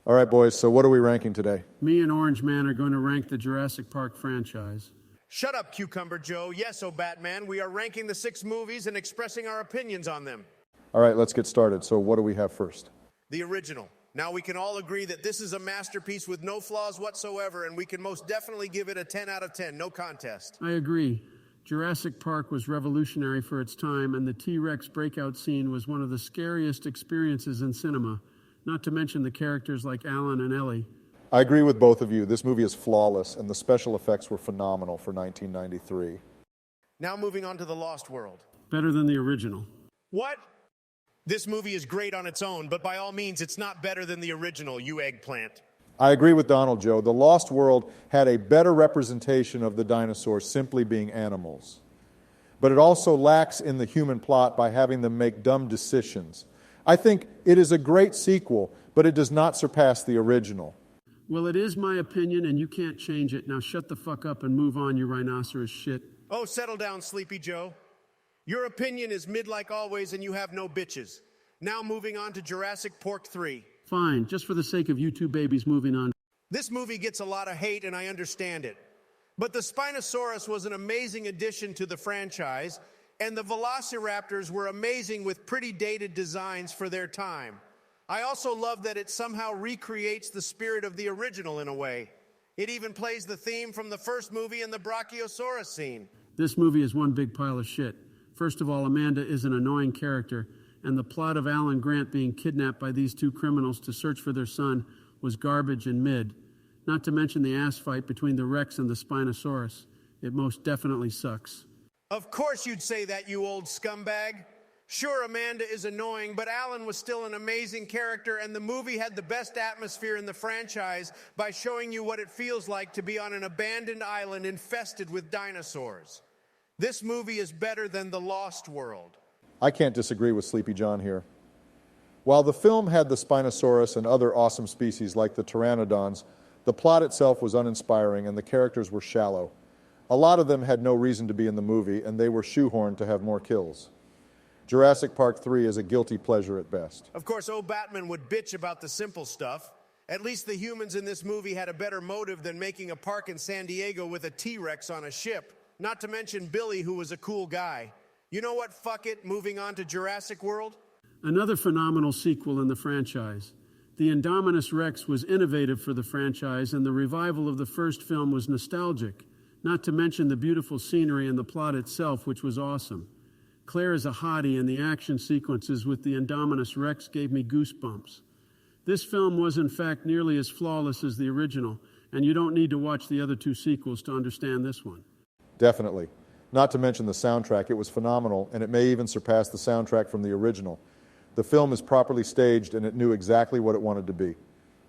All right, boys, so what are we ranking today? Me and Orange Man are going to rank the Jurassic Park franchise. Shut up, Cucumber Joe. Yes, oh Batman, we are ranking the 6 movies and expressing our opinions on them. All right, let's get started. So what do we have first? The original. Now, we can all agree that this is a masterpiece with no flaws whatsoever, and we can most definitely give it a 10 out of 10, no contest. I agree. Jurassic Park was revolutionary for its time, and the T-Rex breakout scene was one of the scariest experiences in cinema, not to mention the characters like Alan and Ellie. I agree with both of you. This movie is flawless, and the special effects were phenomenal for 1993. Now moving on to The Lost World. Better than the original. What? This movie is great on its own, but by all means, it's not better than the original, you eggplant. I agree with Donald, Joe. The Lost World had a better representation of the dinosaurs simply being animals. But it also lacks in the human plot by having them make dumb decisions. I think it is a great sequel, but it does not surpass the original. Well, it is my opinion, and you can't change it. Now shut the fuck up and move on, you rhinoceros shit. Oh, settle down, Sleepy Joe. Your opinion is mid like always, and you have no bitches. Now moving on to Jurassic Park 3. Fine, just for the sake of you two babies moving on. This movie gets a lot of hate, and I understand it. But the Spinosaurus was an amazing addition to the franchise, and the Velociraptors were amazing with pretty dated designs for their time. I also love that it somehow recreates the spirit of the original in a way. It even plays the theme from the first movie in the Brachiosaurus scene. This movie is one big pile of shit. First of all, Amanda is an annoying character, and the plot of Alan Grant being kidnapped by these two criminals to search for their son was garbage and mid. Not to mention the ass fight between the Rex and the Spinosaurus. It most definitely sucks. Of course you'd say that, you old scumbag. Sure, Amanda is annoying, but Alan was still an amazing character, and the movie had the best atmosphere in the franchise by showing you what it feels like to be on an abandoned island infested with dinosaurs. This movie is better than The Lost World. I can't disagree with Sleepy John here. While the film had the Spinosaurus and other awesome species like the pteranodons, the plot itself was uninspiring and the characters were shallow. A lot of them had no reason to be in the movie, and they were shoehorned to have more kills. Jurassic Park 3 is a guilty pleasure at best. Of course, old Batman would bitch about the simple stuff. At least the humans in this movie had a better motive than making a park in San Diego with a T-Rex on a ship. Not to mention Billy, who was a cool guy. You know what? Fuck it. Moving on to Jurassic World. Another phenomenal sequel in the franchise. The Indominus Rex was innovative for the franchise, and the revival of the first film was nostalgic. Not to mention the beautiful scenery and the plot itself, which was awesome. Claire is a hottie, and the action sequences with the Indominus Rex gave me goosebumps. This film was, in fact, nearly as flawless as the original, and you don't need to watch the other two sequels to understand this one. Definitely. Not to mention the soundtrack. It was phenomenal, and it may even surpass the soundtrack from the original. The film is properly staged, and it knew exactly what it wanted to be.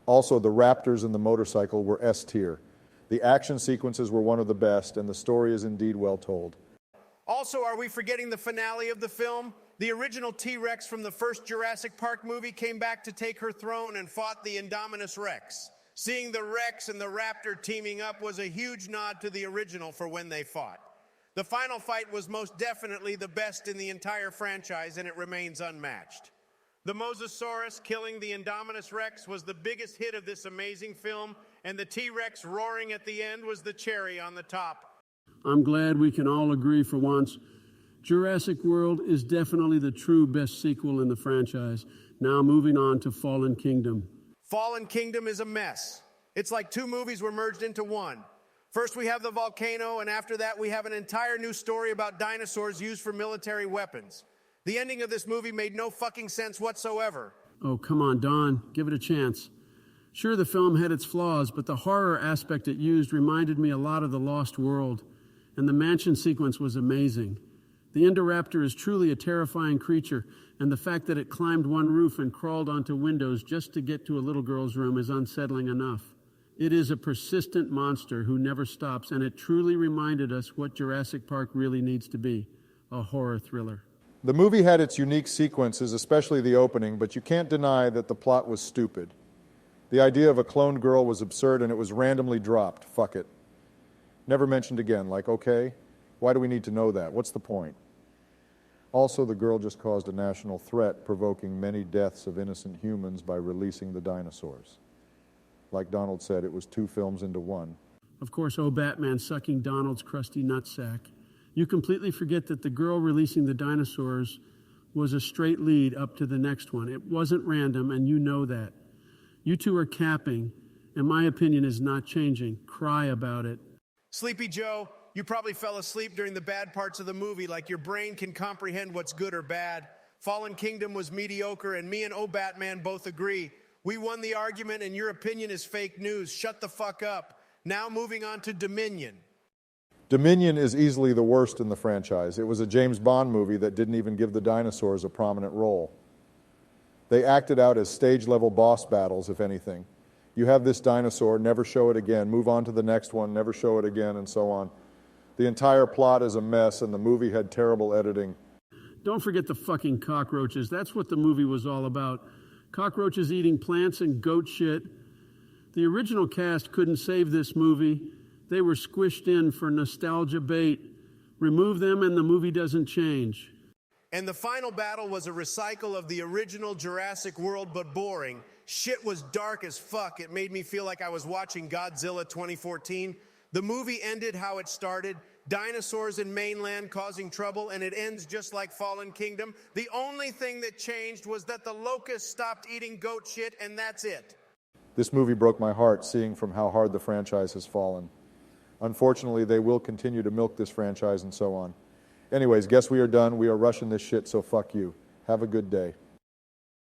Also, the raptors and the motorcycle were S-tier. The action sequences were one of the best, and the story is indeed well told. Also, are we forgetting the finale of the film? The original T-Rex from the first Jurassic Park movie came back to take her throne and fought the Indominus Rex. Seeing the Rex and the Raptor teaming up was a huge nod to the original for when they fought. The final fight was most definitely the best in the entire franchise, and it remains unmatched. The Mosasaurus killing the Indominus Rex was the biggest hit of this amazing film, and the T-Rex roaring at the end was the cherry on the top. I'm glad we can all agree for once. Jurassic World is definitely the true best sequel in the franchise. Now moving on to Fallen Kingdom. Fallen Kingdom is a mess. It's like 2 movies were merged into one. First we have the volcano, and after that we have an entire new story about dinosaurs used for military weapons. The ending of this movie made no fucking sense whatsoever. Oh, come on, Don. Give it a chance. Sure, the film had its flaws, but the horror aspect it used reminded me a lot of The Lost World. And the mansion sequence was amazing. The Indoraptor is truly a terrifying creature, and the fact that it climbed one roof and crawled onto windows just to get to a little girl's room is unsettling enough. It is a persistent monster who never stops, and it truly reminded us what Jurassic Park really needs to be, a horror thriller. The movie had its unique sequences, especially the opening, but you can't deny that the plot was stupid. The idea of a cloned girl was absurd, and it was randomly dropped. Fuck it. Never mentioned again, like, okay, why do we need to know that? What's the point? Also, the girl just caused a national threat, provoking many deaths of innocent humans by releasing the dinosaurs. Like Donald said, it was 2 films into 1. Of course, oh Batman sucking Donald's crusty nutsack. You completely forget that the girl releasing the dinosaurs was a straight lead up to the next one. It wasn't random, and you know that. You two are capping, and my opinion is not changing. Cry about it. Sleepy Joe, you probably fell asleep during the bad parts of the movie, like your brain can comprehend what's good or bad. Fallen Kingdom was mediocre, and me and Oh Batman both agree. We won the argument, and your opinion is fake news. Shut the fuck up. Now moving on to Dominion. Dominion is easily the worst in the franchise. It was a James Bond movie that didn't even give the dinosaurs a prominent role. They acted out as stage-level boss battles, if anything. You have this dinosaur, never show it again, move on to the next one, never show it again, and so on. The entire plot is a mess, and the movie had terrible editing. Don't forget the fucking cockroaches. That's what the movie was all about. Cockroaches eating plants and goat shit. The original cast couldn't save this movie. They were squished in for nostalgia bait. Remove them and the movie doesn't change. And the final battle was a recycle of the original Jurassic World, but boring. Shit was dark as fuck. It made me feel like I was watching Godzilla 2014. The movie ended how it started. Dinosaurs in mainland causing trouble, and it ends just like Fallen Kingdom. The only thing that changed was that the locusts stopped eating goat shit, and that's it. This movie broke my heart, seeing from how hard the franchise has fallen. Unfortunately, they will continue to milk this franchise and so on. Anyways, guess we are done. We are rushing this shit, so fuck you. Have a good day.